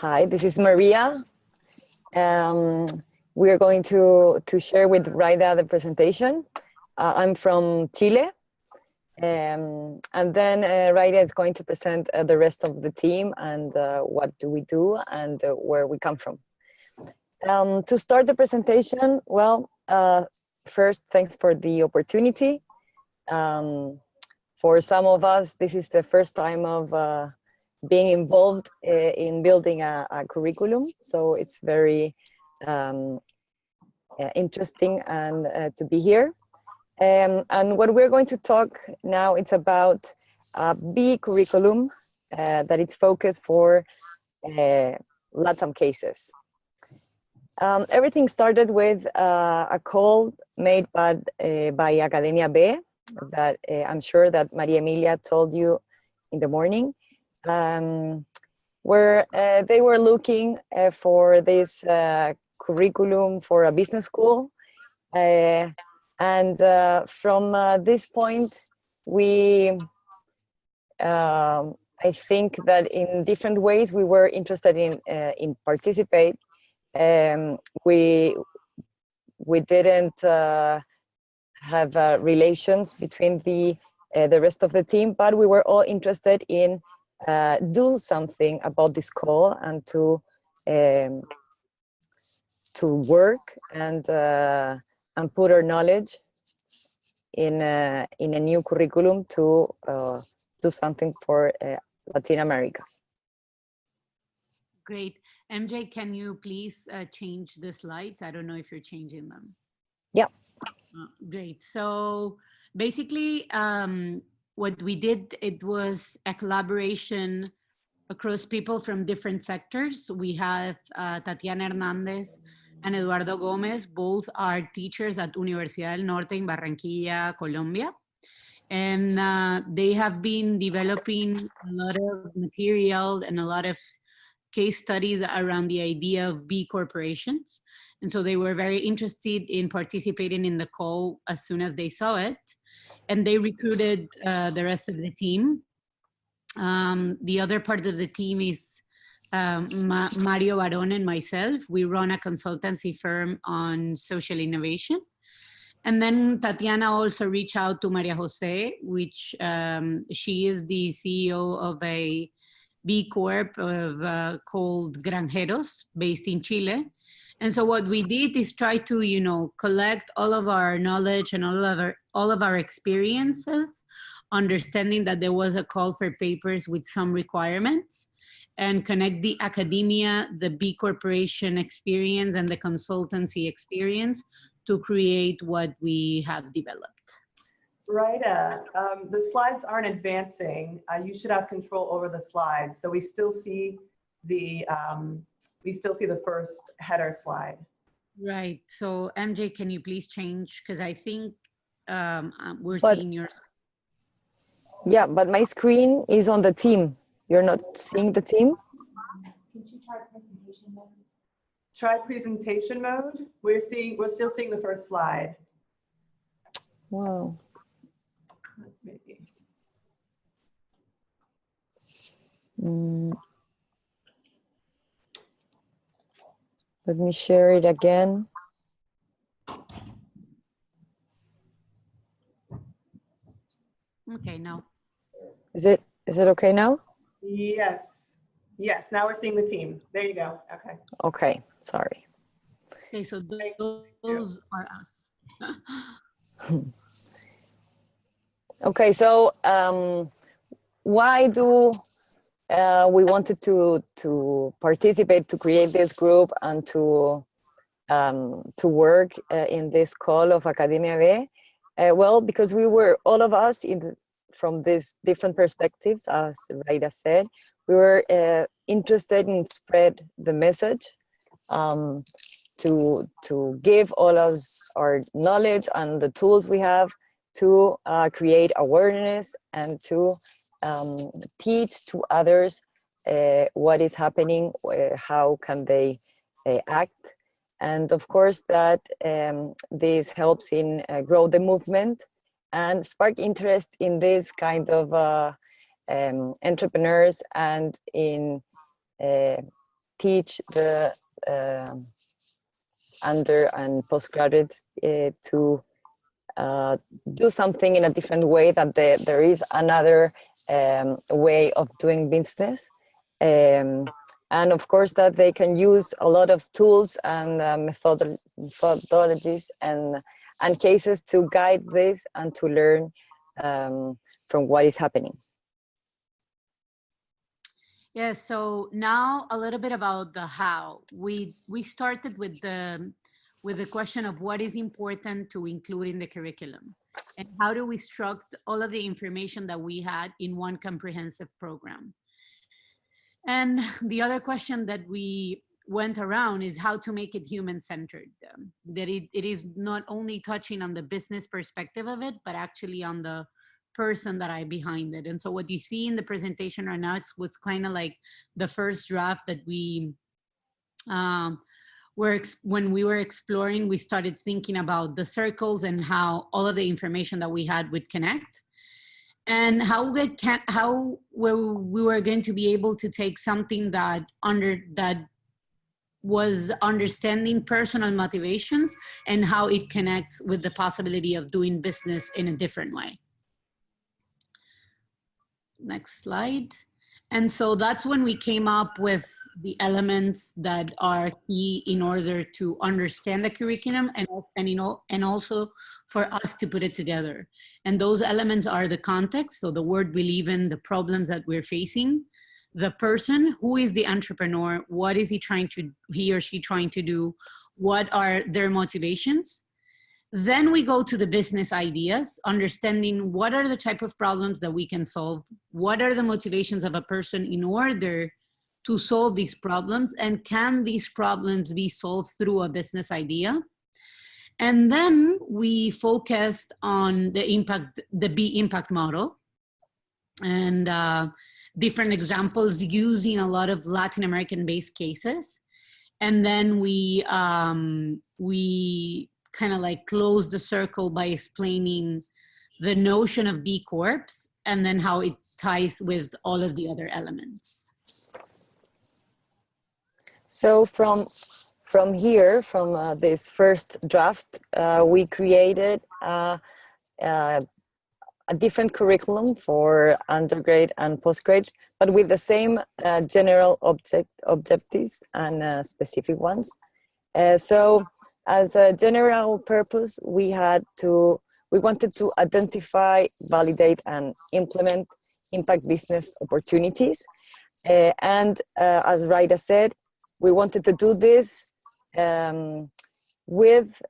Hi, this is Maria. We are going to share with Raida the presentation. I'm from Chile. And then Raida is going to present the rest of the team and what do we do and where we come from. To start the presentation, well, first, thanks for the opportunity. For some of us, this is the first time of being involved in building a curriculum. So it's very interesting and to be here. And what we're going to talk now, it's about a B curriculum that it's focused for Lantam cases. Everything started with a call made by Academia B that I'm sure that Maria Emilia told you in the morning, where they were looking for this curriculum for a business school. And from this point, we, I think that in different ways we were interested in participate. We didn't have relations between the rest of the team, but we were all interested in do something about this call and to work and put our knowledge in a new curriculum to do something for Latin America. Great. MJ, can you please change the slides? I don't know if you're changing them. Yeah. Great. So basically, what we did, it was a collaboration across people from different sectors. We have Tatiana Hernandez and Eduardo Gomez, both are teachers at Universidad del Norte in Barranquilla, Colombia. And they have been developing a lot of material and a lot of case studies around the idea of B corporations. And so they were very interested in participating in the call as soon as they saw it. And they recruited the rest of the team. The other part of the team is Mario Barón and myself. We run a consultancy firm on social innovation. And then Tatiana also reached out to Maria Jose, which she is the CEO of a B Corp called Granjeros, based in Chile. And so what we did is try to, collect all of our knowledge and all of our experiences, understanding that there was a call for papers with some requirements, and connect the academia, the B corporation experience, and the consultancy experience to create what we have developed. Right. The slides aren't advancing. You should have control over the slides. So we still see the first header slide. Right. So MJ, can you please change? Because I think we're seeing yours. Yeah, but my screen is on the team. You're not seeing the team? Can you try presentation mode? Try presentation mode. We're still seeing the first slide. Wow. Maybe. Let me share it again. Okay, now. Is it okay now? Yes. Yes, now we're seeing the team. There you go. Okay. Okay, sorry. Okay, so those are us. Okay, so why do we wanted to participate, to create this group and to work in this call of Academia B? Well, because we were, all of us, from these different perspectives, as Raida said, we were interested in spread the message, to give all us our knowledge and the tools we have to create awareness and to teach to others what is happening, how can they act. And of course that this helps in grow the movement and spark interest in this kind of entrepreneurs and in teach the under and postgraduates to do something in a different way, that there is another way of doing business. And of course that they can use a lot of tools and methodologies and cases to guide this and to learn from what is happening. Yeah, so now a little bit about the how. We started with the question of what is important to include in the curriculum, and how do we structure all of the information that we had in one comprehensive program. And the other question that we went around is how to make it human-centered, that it is not only touching on the business perspective of it, but actually on the person that I behind it. And so what you see in the presentation right now, it's what's kind of like the first draft that we when we were exploring, we started thinking about the circles and how all of the information that we had would connect, and how we were going to be able to take something that was understanding personal motivations and how it connects with the possibility of doing business in a different way. Next slide. And so that's when we came up with the elements that are key in order to understand the curriculum and also for us to put it together. And those elements are the context, so the world we live in, the problems that we're facing, the person, who is the entrepreneur, what is he or she trying to do, what are their motivations. Then we go to the business ideas, understanding what are the type of problems that we can solve, what are the motivations of a person in order to solve these problems, and can these problems be solved through a business idea. And then we focused on the B impact model, and different examples using a lot of Latin American based cases. And then we kind of like close the circle by explaining the notion of B Corps and then how it ties with all of the other elements. So from here, from this first draft, we created a different curriculum for undergrad and postgrad, but with the same general objectives and specific ones. So as a general purpose, we wanted to identify, validate, and implement impact business opportunities. And as Raida said, we wanted to do this with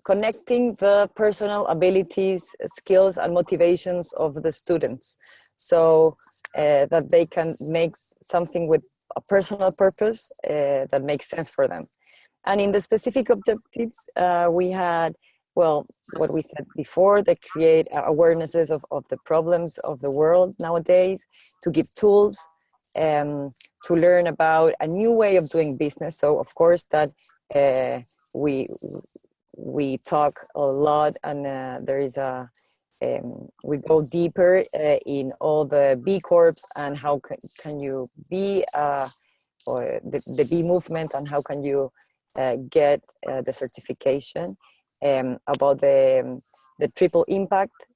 connecting the personal abilities, skills, and motivations of the students, so that they can make something with a personal purpose that makes sense for them. And in the specific objectives, we had, well, what we said before, they create awarenesses of the problems of the world nowadays, to give tools, to learn about a new way of doing business. So of course that we talk a lot, and there is we go deeper in all the B Corps and how can you be, or the B movement, and how can you get the certification, about the triple impact,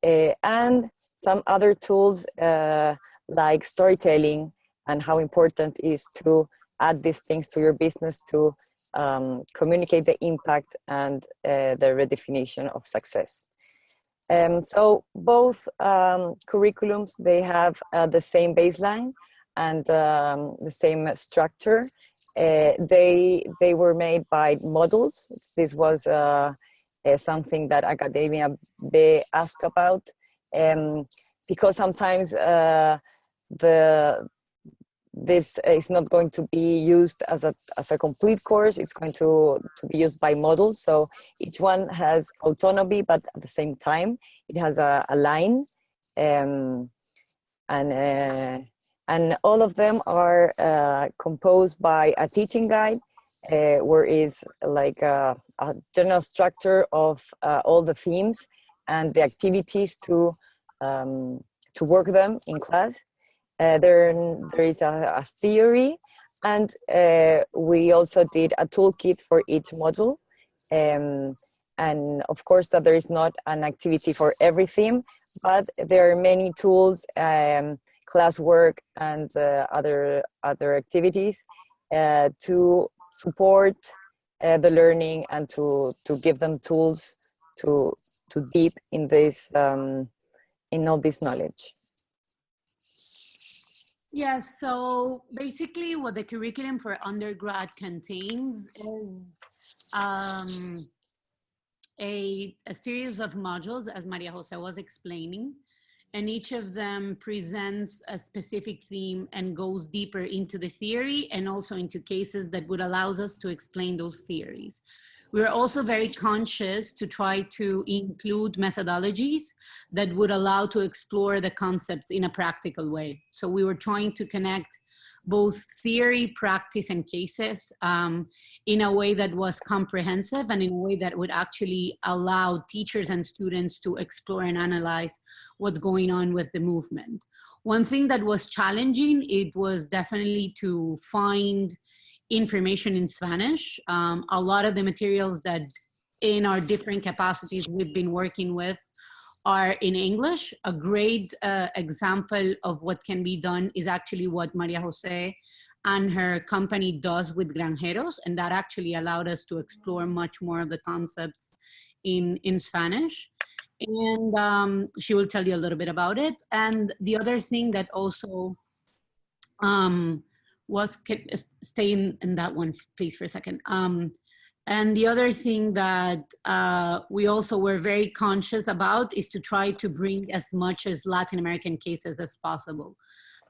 and some other tools like storytelling, and how important it is to add these things to your business to communicate the impact and the redefinition of success. So both curriculums, they have the same baseline and the same structure. They were made by models. This was something that Academia B asked about, because sometimes this is not going to be used as a complete course. It's going to be used by models. So each one has autonomy, but at the same time, it has a line, and all of them are composed by a teaching guide, where is like a general structure of all the themes and the activities to work them in class. There is a theory And we also did a toolkit for each module. And of course that there is not an activity for every theme, but there are many tools, classwork and other activities to support the learning and to give them tools to deep in this in all this knowledge. Yes, so basically what the curriculum for undergrad contains is a series of modules, as Maria Jose was explaining, and each of them presents a specific theme and goes deeper into the theory and also into cases that would allow us to explain those theories. We're also very conscious to try to include methodologies that would allow to explore the concepts in a practical way. So we were trying to connect both theory, practice, and cases in a way that was comprehensive and in a way that would actually allow teachers and students to explore and analyze what's going on with the movement. One thing that was challenging, it was definitely to find information in Spanish. A lot of the materials that in our different capacities we've been working with are in English. A great example of what can be done is actually what Maria Jose and her company does with Granjeros, and that actually allowed us to explore much more of the concepts in Spanish. And she will tell you a little bit about it. And the other thing that also stay in that one, please, for a second. And the other thing that we also were very conscious about is to try to bring as much as Latin American cases as possible.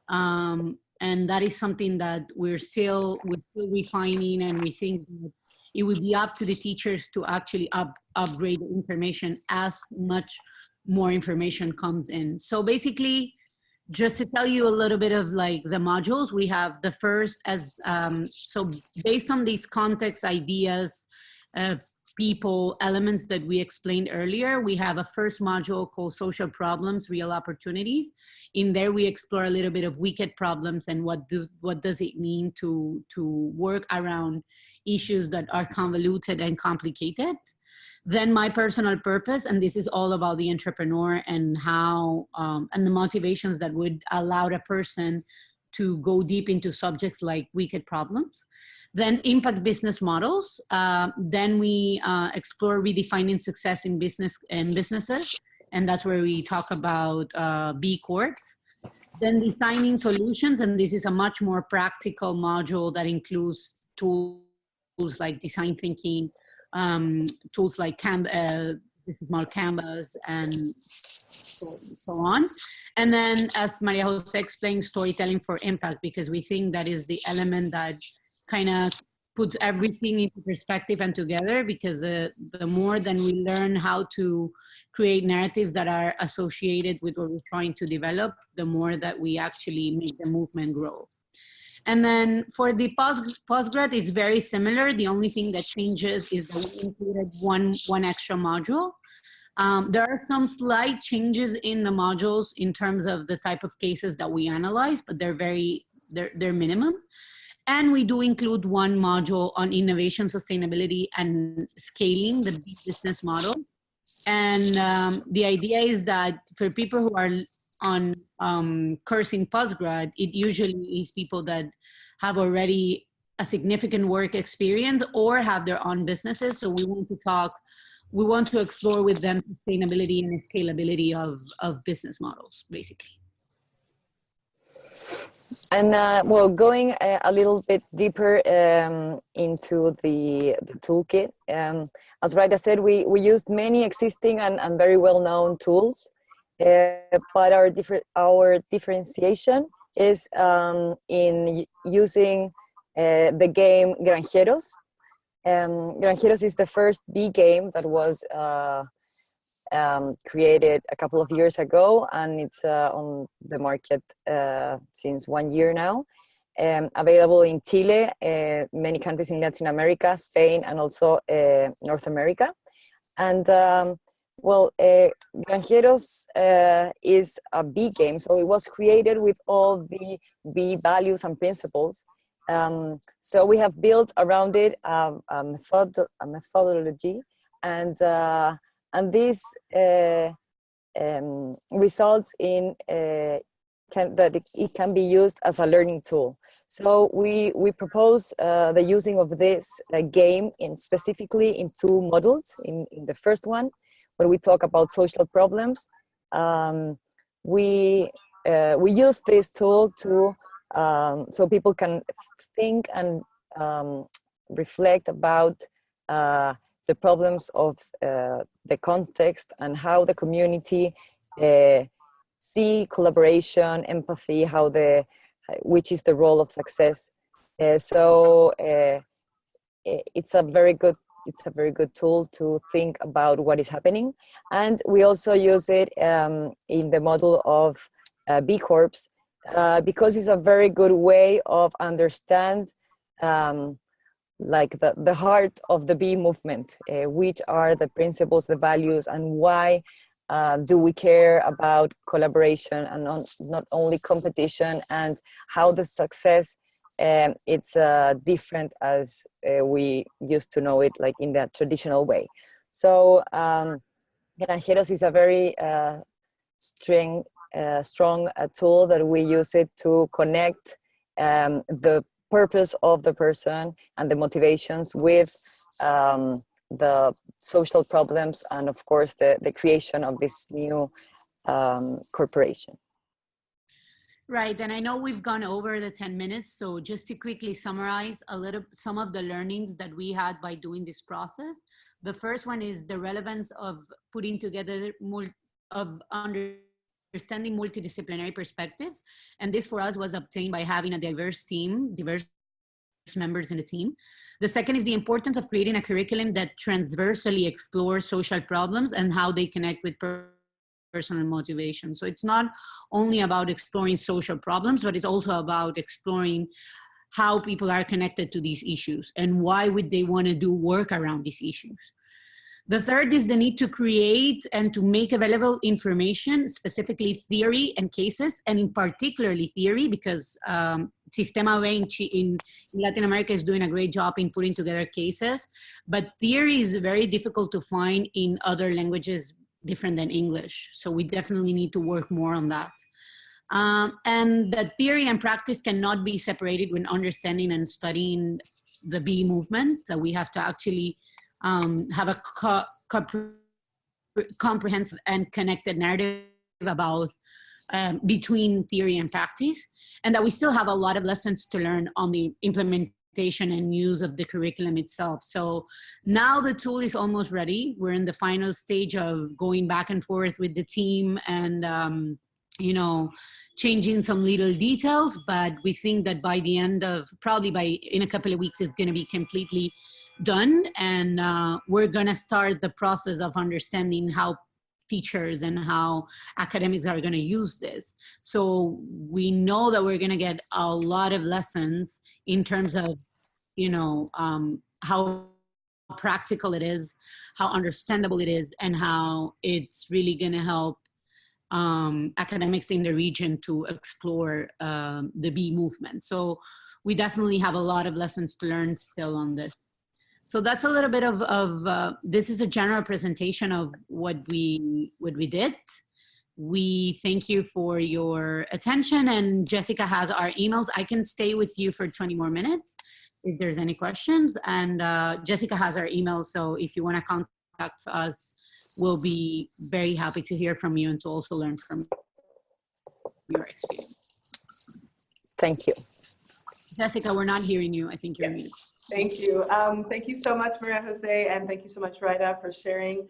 And that is something that we're still refining, and we think that it would be up to the teachers to actually upgrade the information as much more information comes in. So basically, just to tell you a little bit of like the modules, we have the first as, so based on these context, ideas, people, elements that we explained earlier, we have a first module called Social Problems, Real Opportunities. In there, we explore a little bit of wicked problems and what does it mean to work around issues that are convoluted and complicated. Then My Personal Purpose, and this is all about the entrepreneur and how, and the motivations that would allow a person to go deep into subjects like wicked problems. Then Impact Business Models. Then we explore redefining success in business and businesses, and that's where we talk about B Corps. Then Designing Solutions, and this is a much more practical module that includes tools like design thinking, tools like this is more Canvas and so on. And then, as Maria Jose explained, storytelling for impact, because we think that is the element that kind of puts everything into perspective and together, because the more than we learn how to create narratives that are associated with what we're trying to develop, the more that we actually make the movement grow. And then for the postgrad, it's very similar. The only thing that changes is that we included one extra module. There are some slight changes in the modules in terms of the type of cases that we analyze, but they're minimum. And we do include one module on innovation, sustainability, and scaling the business model. And the idea is that for people who are on course in postgrad, it usually is people that have already a significant work experience or have their own businesses. So we want to explore with them sustainability and scalability of business models, basically. And well, going a little bit deeper into the toolkit, as Raida said, we used many existing and very well-known tools, but our differentiation is in using the game Granjeros. Granjeros is the first B game that was created a couple of years ago, and it's on the market since 1 year now. Available in Chile, many countries in Latin America, Spain, and also North America. And well, Granjeros is a B game, so it was created with all the B values and principles. So we have built around it a methodology, and this results in that it can be used as a learning tool. So we propose the using of this game specifically in two models. In the first one, when we talk about social problems, we use this tool to so people can think and reflect about the problems of the context and how the community see collaboration, empathy, which is the role of success. It's a very good tool to think about what is happening. And we also use it in the model of B Corps because it's a very good way of understand like the heart of the B movement, which are the principles, the values, and why do we care about collaboration and not only competition, and how the success it's different as we used to know it, like in that traditional way. So Granjeros is a very strong tool that we use it to connect the purpose of the person and the motivations with the social problems, and of course the creation of this new corporation. Right, and I know we've gone over the 10 minutes, so just to quickly summarize some of the learnings that we had by doing this process. The first one is the relevance of putting together, of understanding multidisciplinary perspectives, and this for us was obtained by having a diverse team, diverse members in the team. The second is the importance of creating a curriculum that transversally explores social problems and how they connect with personal motivation. So it's not only about exploring social problems, but it's also about exploring how people are connected to these issues and why would they want to do work around these issues. The third is the need to create and to make available information, specifically theory and cases, and in particularly theory, because Sistema B in Latin America is doing a great job in putting together cases, but theory is very difficult to find in other languages different than English. So we definitely need to work more on that. And that theory and practice cannot be separated when understanding and studying the B movement. So we have to actually have a comprehensive and connected narrative about between theory and practice, and that we still have a lot of lessons to learn on the implementation and use of the curriculum itself. So now the tool is almost ready. We're in the final stage of going back and forth with the team and you know, changing some little details, but we think that by the end of, probably in a couple of weeks, it's going to be completely done. And we're going to start the process of understanding how teachers and how academics are going to use this. So we know that we're going to get a lot of lessons in terms of, you know, how practical it is, how understandable it is, and how it's really going to help academics in the region to explore the B movement. So we definitely have a lot of lessons to learn still on this. So that's a little bit of this is a general presentation of what we did. We thank you for your attention, and Jessica has our emails. I can stay with you for 20 more minutes if there's any questions, and Jessica has our email, so if you want to contact us, we'll be very happy to hear from you and to also learn from your experience. Thank you. Jessica, we're not hearing you. I think you're muted. Thank you. Thank you so much, Maria Jose, and thank you so much, Raida, for sharing